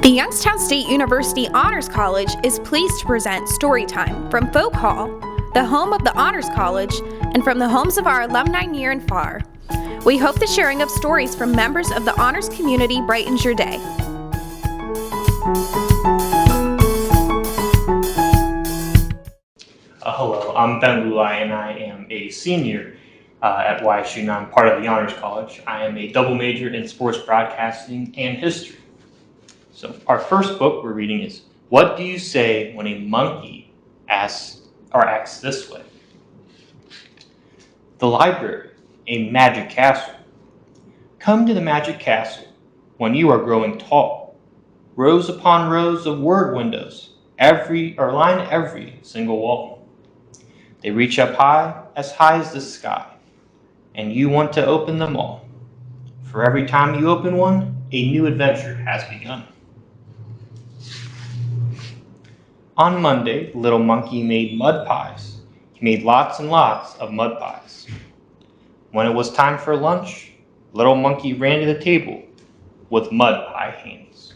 The Youngstown State University Honors College is pleased to present Storytime from Folk Hall, the home of the Honors College, and from the homes of our alumni near and far. We hope the sharing of stories from members of the honors community brightens your day. Hello, I'm Ben Luli and I am a senior at YSU and I'm part of the Honors College. I am a double major in sports broadcasting and history. So our first book we're reading is What Do You Say When a Monkey Acts This Way? The library, a magic castle. Come to the magic castle when you are growing tall. Rows upon rows of word windows line every single wall. They reach up high as the sky, and you want to open them all. For every time you open one, a new adventure has begun. On Monday, little monkey made mud pies. He made lots and lots of mud pies. When it was time for lunch, little monkey ran to the table with mud pie hands.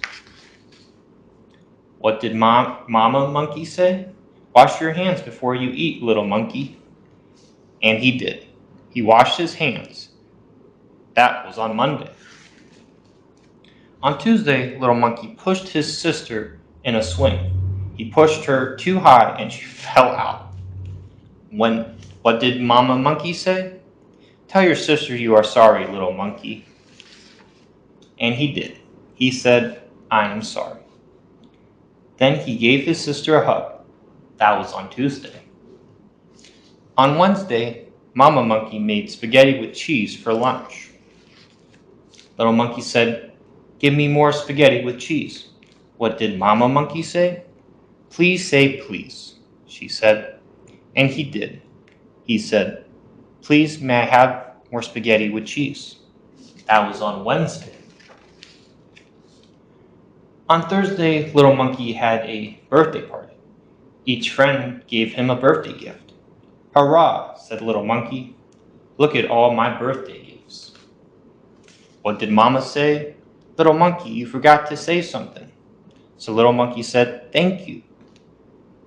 What did Mama Monkey say? Wash your hands before you eat, little monkey. And he did. He washed his hands. That was on Monday. On Tuesday, little monkey pushed his sister in a swing. He pushed her too high and she fell out. What did Mama Monkey say? Tell your sister you are sorry, little monkey. And he did. He said, I am sorry. Then he gave his sister a hug. That was on Tuesday. On Wednesday, Mama Monkey made spaghetti with cheese for lunch. Little monkey said, give me more spaghetti with cheese. What did Mama Monkey say? Please say please, she said. And he did. He said, please may I have more spaghetti with cheese? That was on Wednesday. On Thursday, little monkey had a birthday party. Each friend gave him a birthday gift. Hurrah, said little monkey. Look at all my birthday gifts. What did Mama say? Little monkey, you forgot to say something. So little monkey said, thank you.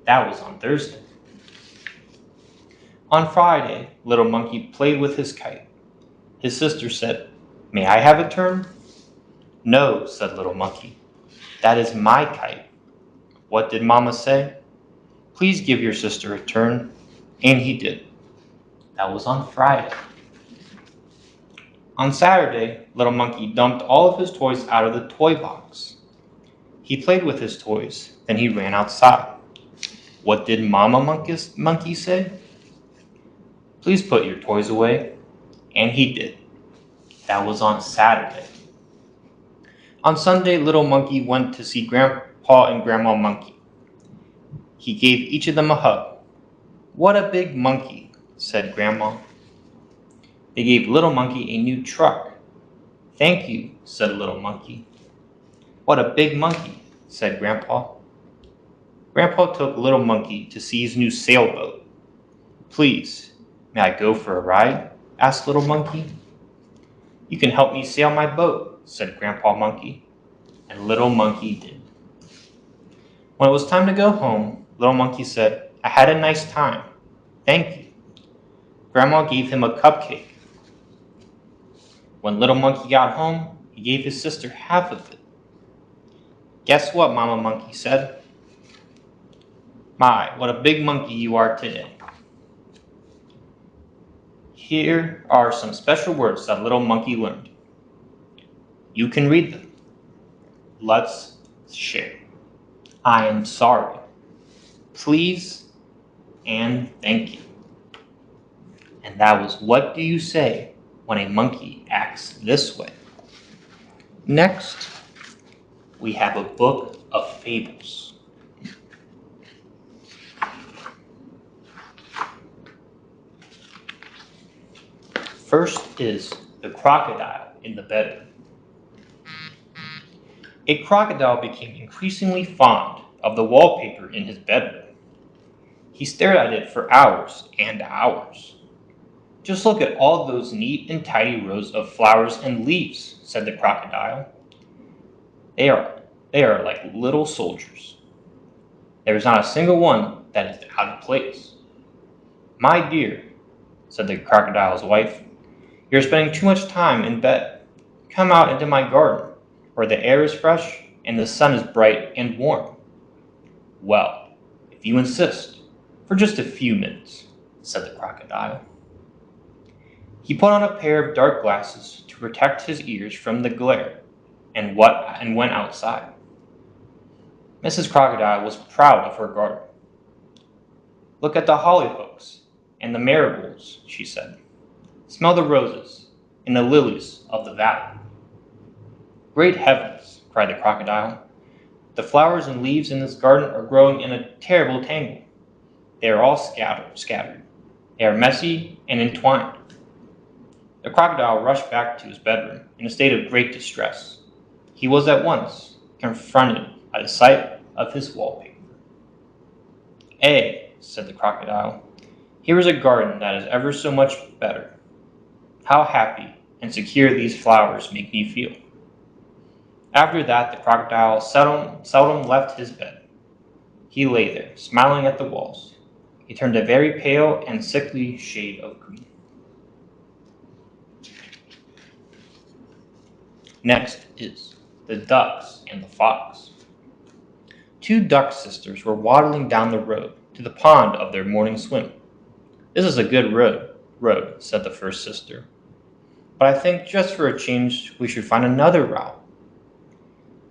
That was on Thursday. On Friday, little monkey played with his kite. His sister said, may I have a turn? No, said little monkey. That is my kite. What did Mama say? Please give your sister a turn. And he did. That was on Friday. On Saturday, little monkey dumped all of his toys out of the toy box. He played with his toys, then he ran outside. What did Mama Monkey say? Please put your toys away. And he did. That was on Saturday. On Sunday, little monkey went to see Grandpa and Grandma Monkey. He gave each of them a hug. What a big monkey, said Grandma. They gave little monkey a new truck. Thank you, said little monkey. What a big monkey, said Grandpa. Grandpa took little monkey to see his new sailboat. Please, may I go for a ride? Asked little monkey. You can help me sail my boat, said Grandpa Monkey. And little monkey did. When it was time to go home, little monkey said, I had a nice time. Thank you. Grandma gave him a cupcake. When little monkey got home, he gave his sister half of it. Guess what, Mama Monkey said? My, what a big monkey you are today. Here are some special words that little monkey learned. You can read them. Let's share. I am sorry. Please and thank you. And that was What Do You Say When a Monkey Acts This Way? Next, we have a book of fables. First is The Crocodile in the Bedroom. A crocodile became increasingly fond of the wallpaper in his bedroom. He stared at it for hours and hours. Just look at all those neat and tidy rows of flowers and leaves, said the crocodile. They are They are like little soldiers. There is not a single one that is out of place. My dear, said the crocodile's wife, you're spending too much time in bed. Come out into my garden, where the air is fresh and the sun is bright and warm. Well, if you insist, for just a few minutes, said the crocodile. He put on a pair of dark glasses to protect his ears from the glare and went outside. Mrs. Crocodile was proud of her garden. Look at the hollyhocks and the marigolds, she said. Smell the roses and the lilies of the valley. Great heavens, cried the crocodile. The flowers and leaves in this garden are growing in a terrible tangle. They are all scattered. They are messy and entwined. The crocodile rushed back to his bedroom in a state of great distress. He was at once confronted by the sight of his wallpaper. Said the crocodile, here is a garden that is ever so much better. How happy and secure these flowers make me feel. After that, the crocodile seldom left his bed. He lay there, smiling at the walls. He turned a very pale and sickly shade of green. Next is the ducks and the fox. Two duck sisters were waddling down the road to the pond of their morning swim. This is a good road, said the first sister. But I think just for a change we should find another route.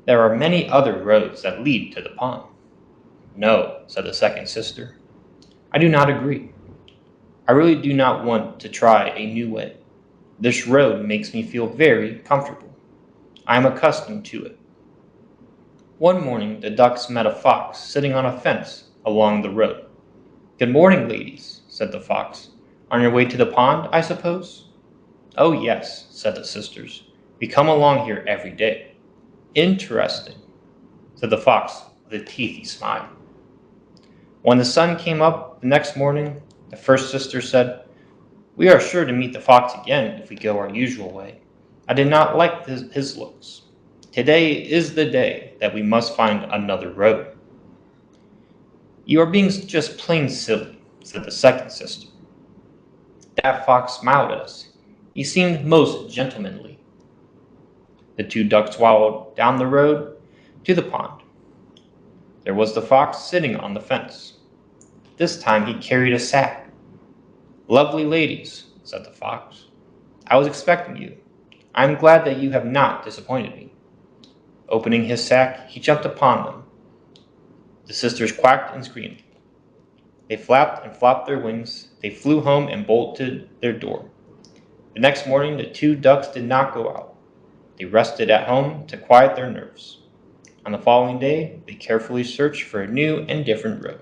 There are many other roads that lead to the pond. No, said the second sister. I do not agree. I really do not want to try a new way. This road makes me feel very comfortable. I am accustomed to it. One morning, the ducks met a fox sitting on a fence along the road. Good morning, ladies, said the fox. On your way to the pond, I suppose? Oh, yes, said the sisters. We come along here every day. Interesting, said the fox with a teethy smile. When the sun came up the next morning, the first sister said, We are sure to meet the fox again if we go our usual way. I did not like his looks. Today is the day that we must find another road. You are being just plain silly, said the second sister. That fox smiled at us. He seemed most gentlemanly. The two ducks waddled down the road to the pond. There was the fox sitting on the fence. This time he carried a sack. Lovely ladies, said the fox. I was expecting you. I am glad that you have not disappointed me. Opening his sack, he jumped upon them. The sisters quacked and screamed. They flapped and flopped their wings. They flew home and bolted their door. The next morning, the two ducks did not go out. They rested at home to quiet their nerves. On the following day, they carefully searched for a new and different road.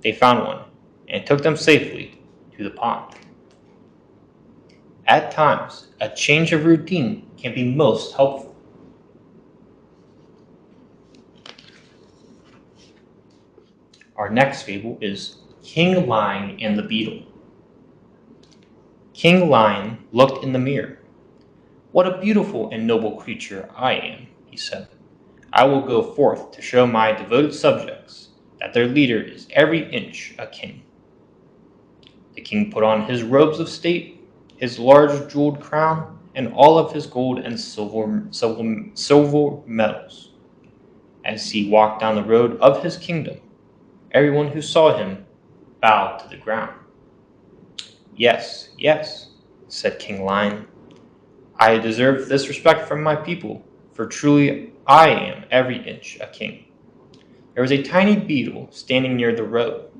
They found one, and it took them safely to the pond. At times, a change of routine can be most helpful. Our next fable is King Lion and the Beetle. King Lion looked in the mirror. What a beautiful and noble creature I am, he said. I will go forth to show my devoted subjects that their leader is every inch a king. The king put on his robes of state, his large jeweled crown, and all of his gold and silver medals. As he walked down the road of his kingdom, everyone who saw him bowed to the ground. Yes, yes, said King Lion. I deserve this respect from my people, for truly I am every inch a king. There was a tiny beetle standing near the road.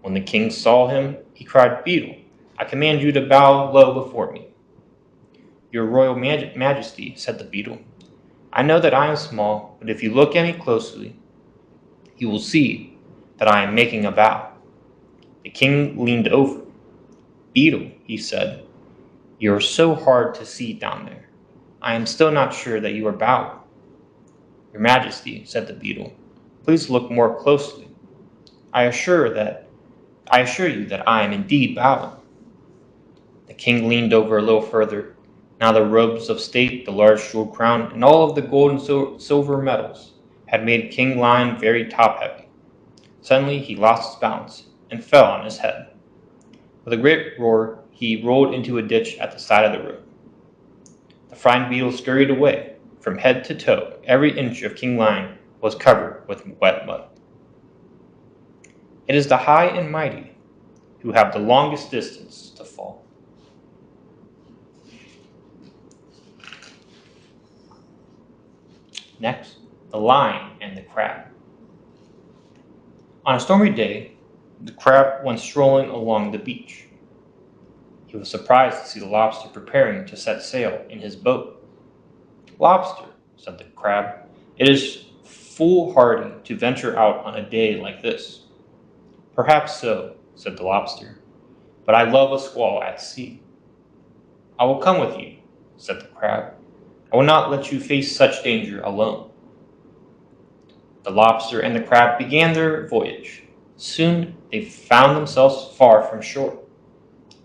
When the king saw him, he cried, Beetle, I command you to bow low before me. Your royal majesty, said the beetle, I know that I am small, but if you look at me closely, you will see that I am making a vow. The king leaned over. Beetle, he said, you are so hard to see down there. I am still not sure that you are bowing. Your majesty, said the beetle, please look more closely. I assure you that I am indeed bowing. The king leaned over a little further. Now the robes of state, the large jeweled crown, and all of the gold and silver medals had made King Lion very top-heavy. Suddenly he lost his balance and fell on his head. With a great roar, he rolled into a ditch at the side of the road. The frightened Beetle scurried away. From head to toe, every inch of King Lion was covered with wet mud. It is the high and mighty who have the longest distance to fall. Next, the Lion and the Crab. On a stormy day, the crab went strolling along the beach. He was surprised to see the lobster preparing to set sail in his boat. "Lobster," said the crab, "it is foolhardy to venture out on a day like this." "Perhaps so," said the lobster, "but I love a squall at sea." "I will come with you," said the crab. "I will not let you face such danger alone." The lobster and the crab began their voyage. Soon they found themselves far from shore.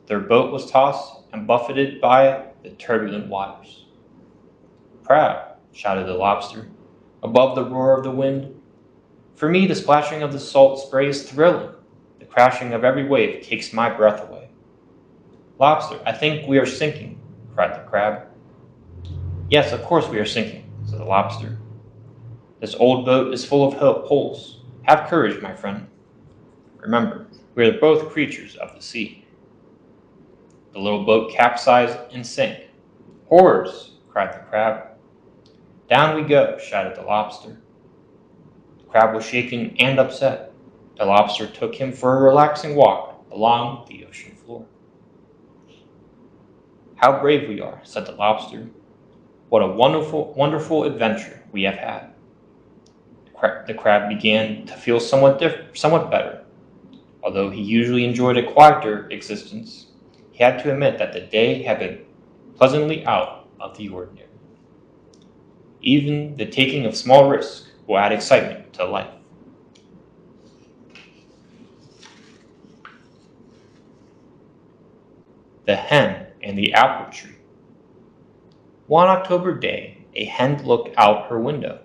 Their boat was tossed and buffeted by the turbulent waters. "Crab," shouted the lobster, above the roar of the wind, "for me the splashing of the salt spray is thrilling. The crashing of every wave takes my breath away." "Lobster, I think we are sinking," cried the crab. "Yes, of course we are sinking," said the lobster. "This old boat is full of holes. Have courage, my friend. Remember, we are both creatures of the sea." The little boat capsized and sank. "Horrors!" cried the crab. "Down we go," shouted the lobster. The crab was shaken and upset. The lobster took him for a relaxing walk along the ocean floor. "How brave we are," said the lobster. "What a wonderful, wonderful adventure we have had." The crab began to feel somewhat better. Although he usually enjoyed a quieter existence, he had to admit that the day had been pleasantly out of the ordinary. Even the taking of small risks will add excitement to life. The Hen and the Apple Tree. One October day, a hen looked out her window.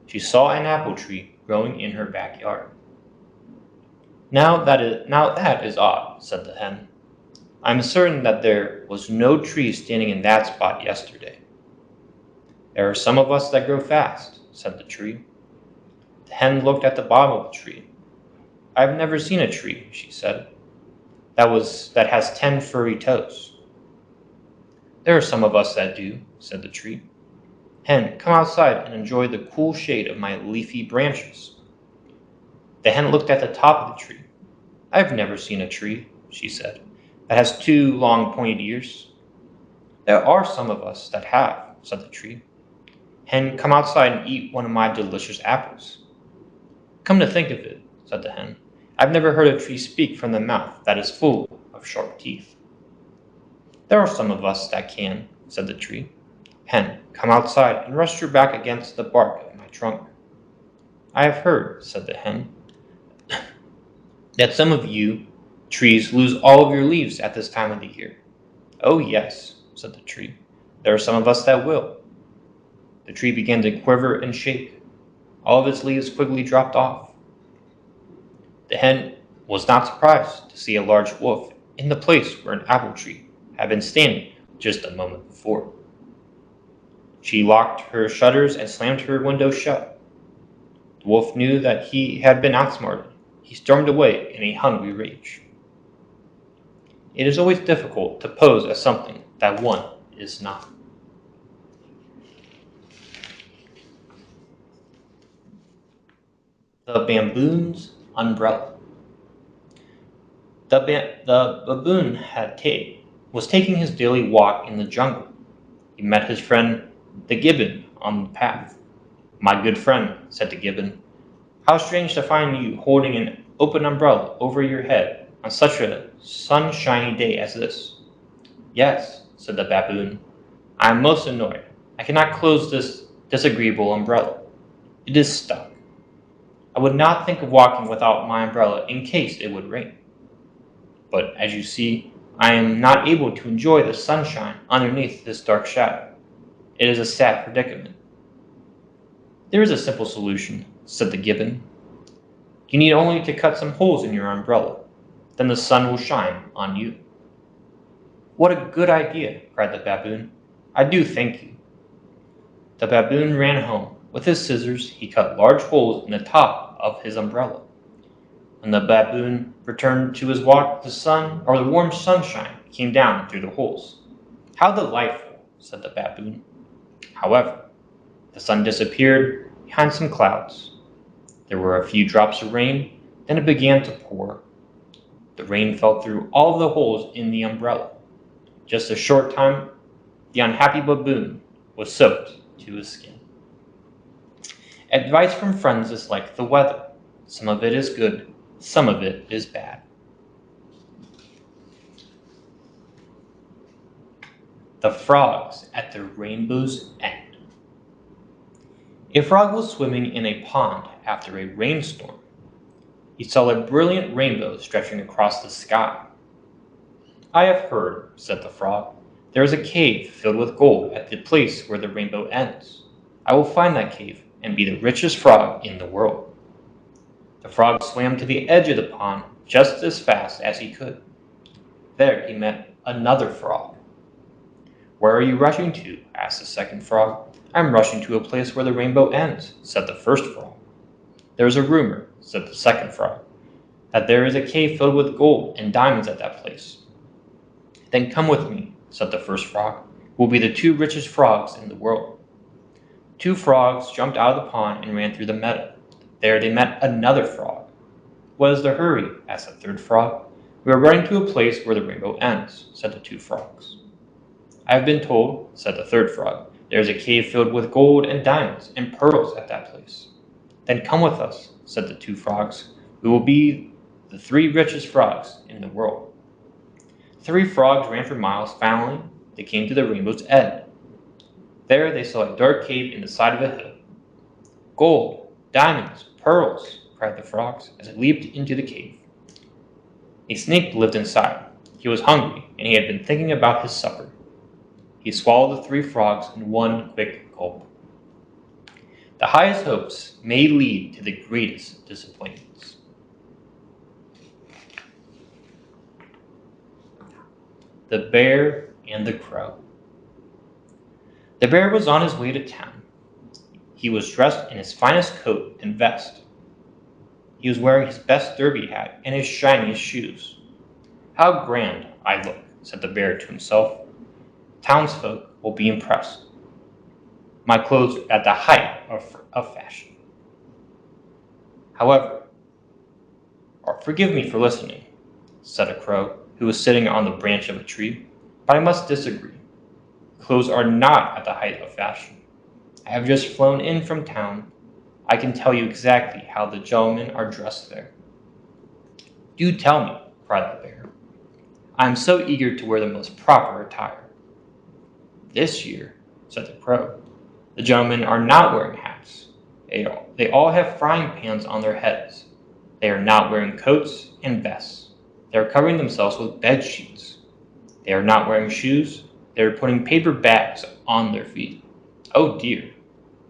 She saw an apple tree growing in her backyard. Now that is odd," said the hen. "I am certain that there was no tree standing in that spot yesterday." "There are some of us that grow fast," said the tree. The hen looked at the bottom of the tree. "I have never seen a tree," she said, that has 10 furry toes." "There are some of us that do," said the tree. "Hen, come outside and enjoy the cool shade of my leafy branches." The hen looked at the top of the tree. "I have never seen a tree," she said, "that has 2 long pointed ears." "There are some of us that have," said the tree. "Hen, come outside and eat one of my delicious apples." "Come to think of it," said the hen, "I've never heard a tree speak from the mouth that is full of sharp teeth." "There are some of us that can," said the tree. "Hen, come outside and rest your back against the bark of my trunk." "I have heard," said the hen, "that some of you trees lose all of your leaves at this time of the year." "Oh, yes," said the tree. "There are some of us that will." The tree began to quiver and shake. All of its leaves quickly dropped off. The hen was not surprised to see a large wolf in the place where an apple tree had been standing just a moment before. She locked her shutters and slammed her window shut. The wolf knew that he had been outsmarted. He stormed away in a hungry rage. It is always difficult to pose as something that one is not. The Bamboons Umbrella. The baboon was taking his daily walk in the jungle. He met his friend the gibbon on the path. "My good friend," said the gibbon, "how strange to find you holding an open umbrella over your head on such a sunshiny day as this." "Yes," said the baboon, "I am most annoyed. I cannot close this disagreeable umbrella. It is stuck. I would not think of walking without my umbrella in case it would rain. But as you see, I am not able to enjoy the sunshine underneath this dark shadow. It is a sad predicament." There is a simple solution, said the gibbon. You need only to cut some holes in your umbrella. Then the sun will shine on you. What a good idea, cried the baboon. I do thank you. The baboon ran home. With his scissors, he cut large holes in the top of his umbrella. When the baboon returned to his walk, the warm sunshine came down through the holes. How delightful, said the baboon. However, the sun disappeared behind some clouds. There were a few drops of rain, then it began to pour. The rain fell through all the holes in the umbrella. Just a short time, the unhappy baboon was soaked to his skin. Advice from friends is like the weather. Some of it is good, some of it is bad. The frogs at the rainbow's end. A frog was swimming in a pond after a rainstorm. He saw a brilliant rainbow stretching across the sky. I have heard, said the frog, there is a cave filled with gold at the place where the rainbow ends. I will find that cave and be the richest frog in the world. The frog swam to the edge of the pond just as fast as he could. There he met another frog. Where are you rushing to? Asked the second frog. I'm rushing to a place where the rainbow ends, said the first frog. There is a rumor, said the second frog, that there is a cave filled with gold and diamonds at that place. Then come with me, said the first frog. We'll be the two richest frogs in the world. Two frogs jumped out of the pond and ran through the meadow. There they met another frog. What is the hurry? Asked the third frog. We are running to a place where the rainbow ends, said the two frogs. I have been told, said the third frog, there is a cave filled with gold and diamonds and pearls at that place. Then come with us, said the two frogs. We will be the three richest frogs in the world. Three frogs ran for miles. Finally, they came to the rainbow's end. There they saw a dark cave in the side of a hill. Gold, diamonds, pearls, cried the frogs as they leaped into the cave. A snake lived inside. He was hungry, and he had been thinking about his supper. He swallowed the three frogs in one quick gulp. The highest hopes may lead to the greatest disappointments. The Bear and the Crow. The bear was on his way to town. He was dressed in his finest coat and vest. He was wearing his best derby hat and his shiniest shoes. How grand I look, said the bear to himself. Townsfolk will be impressed. My clothes are at the height of fashion. However, forgive me for listening, said a crow who was sitting on the branch of a tree, but I must disagree. Clothes are not at the height of fashion. I have just flown in from town. I can tell you exactly how the gentlemen are dressed there. Do tell me, cried the bear. I am so eager to wear the most proper attire. This year, said the crow, the gentlemen are not wearing hats. They all have frying pans on their heads. They are not wearing coats and vests. They are covering themselves with bed sheets. They are not wearing shoes. They are putting paper bags on their feet. Oh dear,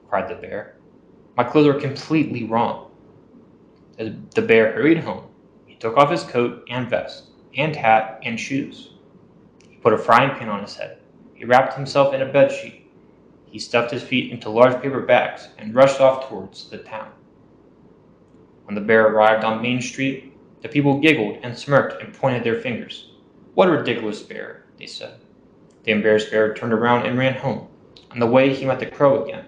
cried the bear. My clothes are completely wrong. The bear hurried home. He took off his coat and vest, and hat and shoes. He put a frying pan on his head. He wrapped himself in a bed sheet. He stuffed his feet into large paper bags and rushed off towards the town. When the bear arrived on Main Street, the people giggled and smirked and pointed their fingers. What a ridiculous bear, they said. The embarrassed bear turned around and ran home. On the way, he met the crow again.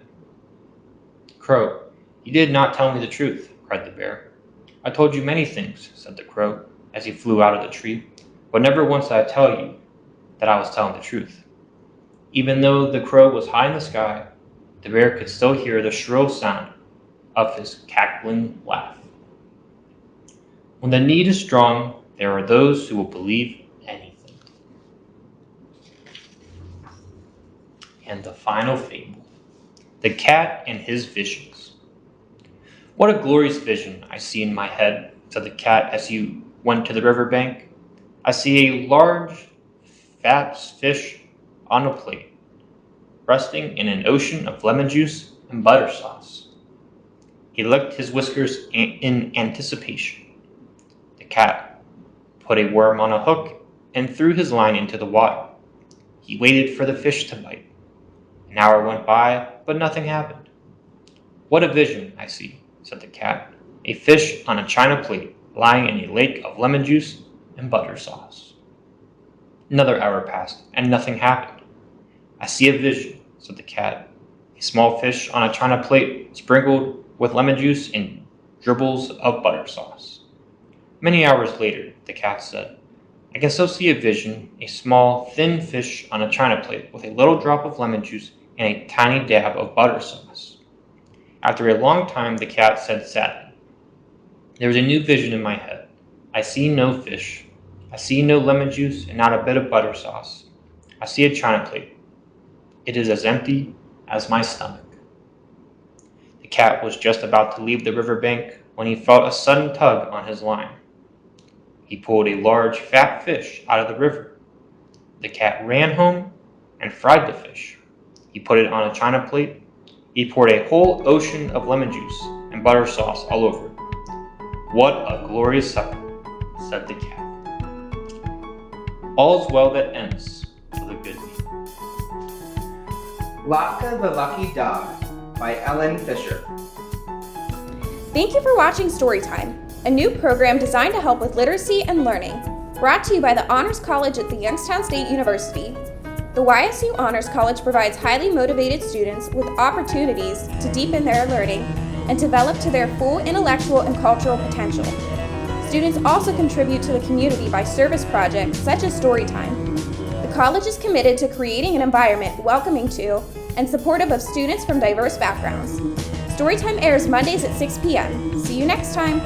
Crow, you did not tell me the truth, cried the bear. I told you many things, said the crow, as he flew out of the tree, but never once did I tell you that I was telling the truth. Even though the crow was high in the sky, the bear could still hear the shrill sound of his cackling laugh. When the need is strong, there are those who will believe anything. And the final fable, the cat and his visions. What a glorious vision I see in my head, said the cat as he went to the river bank. I see a large, fat fish on a plate, resting in an ocean of lemon juice and butter sauce. He licked his whiskers in anticipation. The cat put a worm on a hook and threw his line into the water. He waited for the fish to bite. An hour went by, but nothing happened. "What a vision I see," said the cat. "A fish on a china plate lying in a lake of lemon juice and butter sauce." Another hour passed, and nothing happened. "I see a vision," said the cat. "A small fish on a china plate sprinkled with lemon juice and dribbles of butter sauce." Many hours later, the cat said, "I can still see a vision, a small, thin fish on a china plate with a little drop of lemon juice and a tiny dab of butter sauce." After a long time, the cat said sadly, "There is a new vision in my head. I see no fish. I see no lemon juice and not a bit of butter sauce. I see a china plate. It is as empty as my stomach." The cat was just about to leave the riverbank when he felt a sudden tug on his line. He pulled a large, fat fish out of the river. The cat ran home and fried the fish. He put it on a china plate. He poured a whole ocean of lemon juice and butter sauce all over it. "What a glorious supper," said the cat. All's well that ends with a good meal. Latka the Lucky Dog by Ellen Fisher. Thank you for watching Storytime, a new program designed to help with literacy and learning, brought to you by the Honors College at the Youngstown State University. The YSU Honors College provides highly motivated students with opportunities to deepen their learning and develop to their full intellectual and cultural potential. Students also contribute to the community by service projects such as Storytime. The college is committed to creating an environment welcoming to and supportive of students from diverse backgrounds. Storytime airs Mondays at 6 p.m. See you next time.